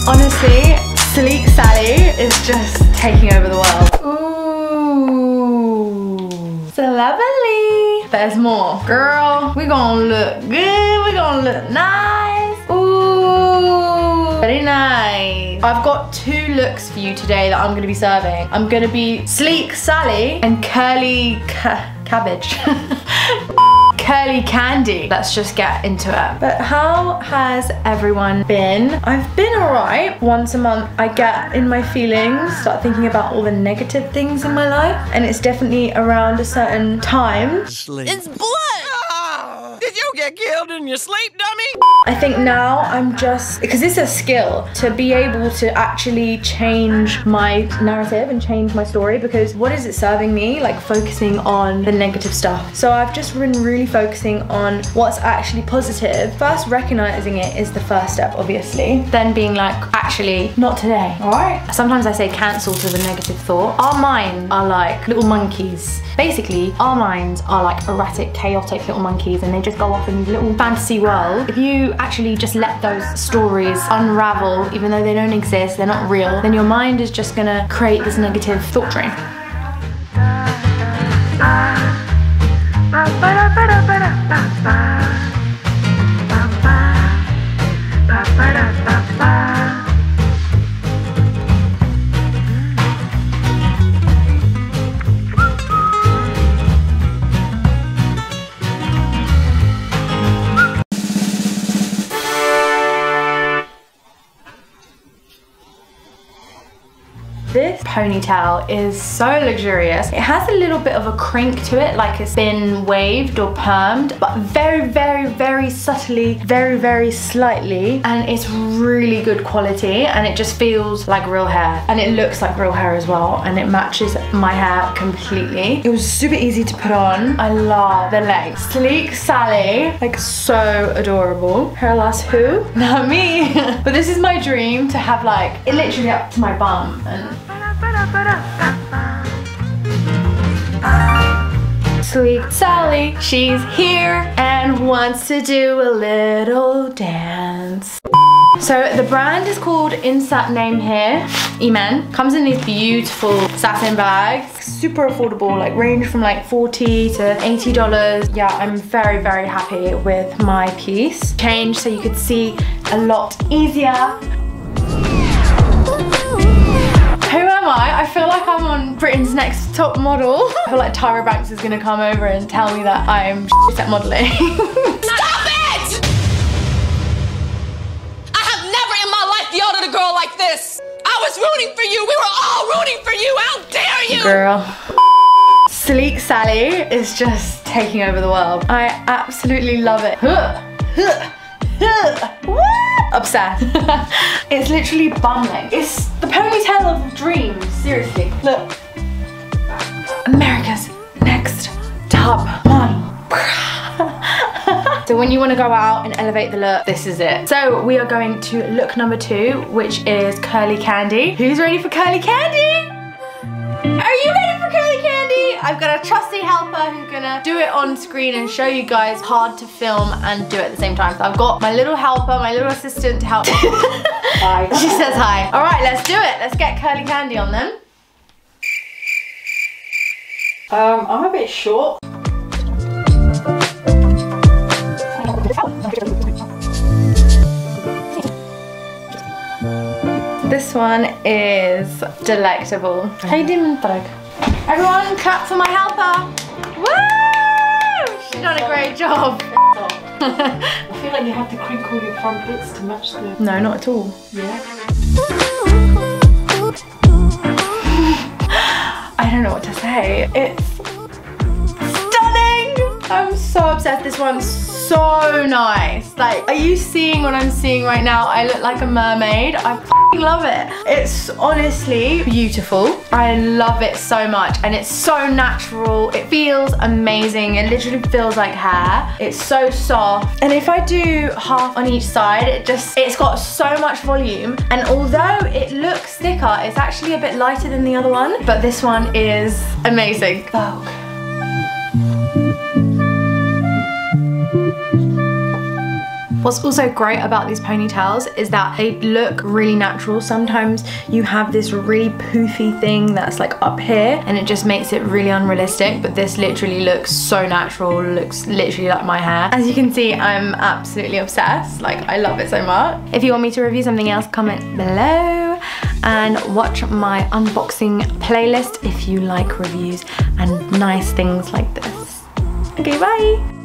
Honestly, Sleek Sally is just taking over the world. Ooh, so lovely. There's more. Girl, we gonna look good. We gonna look nice. Ooh, very nice. I've got 2 looks for you today that I'm gonna be serving. I'm gonna be Sleek Sally and Curly Cabbage. Curly Candy. Let's just get into it. But how has everyone been? I've been alright. Once a month I get in my feelings, start thinking about all the negative things in my life, and it's definitely around a certain time. It's blood! Oh, did you get killed in your sleep, dummy? I think now I'm just, because it's a skill to be able to actually change my narrative and change my story, because what is it serving me? Like focusing on the negative stuff. So I've just been really focusing on what's actually positive. First, recognizing it is the first step, obviously. Then being like, actually, not today, all right? Sometimes I say cancel to the negative thought. Our minds are like little monkeys. Basically, our minds are like erratic, chaotic little monkeys, and they just go off in this little fantasy world. If you actually just let those stories unravel, even though they don't exist, they're not real, then your mind is just gonna create this negative thought train. This ponytail is so luxurious. It has a little bit of a crink to it, like it's been waved or permed, but very, very, very subtly, very, very slightly, and it's really good quality, and it just feels like real hair, and it looks like real hair as well, and it matches my hair completely. It was super easy to put on. I love the length. Sleek Sally, like so adorable. Hair loss who? Not me. But this is my dream, to have like it literally up to my bum, and Sleek Sally, she's here and wants to do a little dance. So the brand is called, insert name here, Imane. Comes in these beautiful satin bags, super affordable, like range from like $40 to $80. Yeah, I'm very, very happy with my piece. Change so you could see a lot easier. Who am I? I feel like I'm on Britain's Next Top Model. I feel like Tyra Banks is gonna come over and tell me that I'm shit at modeling. Stop it! I have never in my life yelled at a girl like this. I was rooting for you. We were all rooting for you. How dare you? Girl. Sleek Sally is just taking over the world. I absolutely love it. Obsessed. It's literally bumbling. It's the ponytail of dreams, seriously. Look. America's Next Top Model. So when you want to go out and elevate the look, this is it. So we are going to look number 2, which is Curly Candy. Who's ready for Curly Candy? Are you ready for Curly Candy? I've got a trusty helper who's gonna do it on screen and show you guys hard to film and do it at the same time. So I've got my little helper, my little assistant to help. Hi. She says hi. All right, let's do it. Let's get Curly Candy on them. I'm a bit short. This one is delectable. How you doing, Doug? Everyone, clap for my helper. Woo! She's done a great job. I feel like you have to crinkle your front bits to match the... No, not at all. Yeah. I don't know what to say. It's stunning! I'm so obsessed. This one's so nice. Like, are you seeing what I'm seeing right now? I look like a mermaid. I f***ing love it. It's honestly beautiful. I love it so much, and it's so natural. It feels amazing. It literally feels like hair. It's so soft. And if I do half on each side, it's got so much volume. And although it looks thicker, it's actually a bit lighter than the other one. But this one is amazing. Vogue. What's also great about these ponytails is that they look really natural. Sometimes you have this really poofy thing that's like up here and it just makes it really unrealistic, but this literally looks so natural, looks literally like my hair. As you can see, I'm absolutely obsessed. Like, I love it so much. If you want me to review something else, comment below and watch my unboxing playlist if you like reviews and nice things like this. Okay, bye.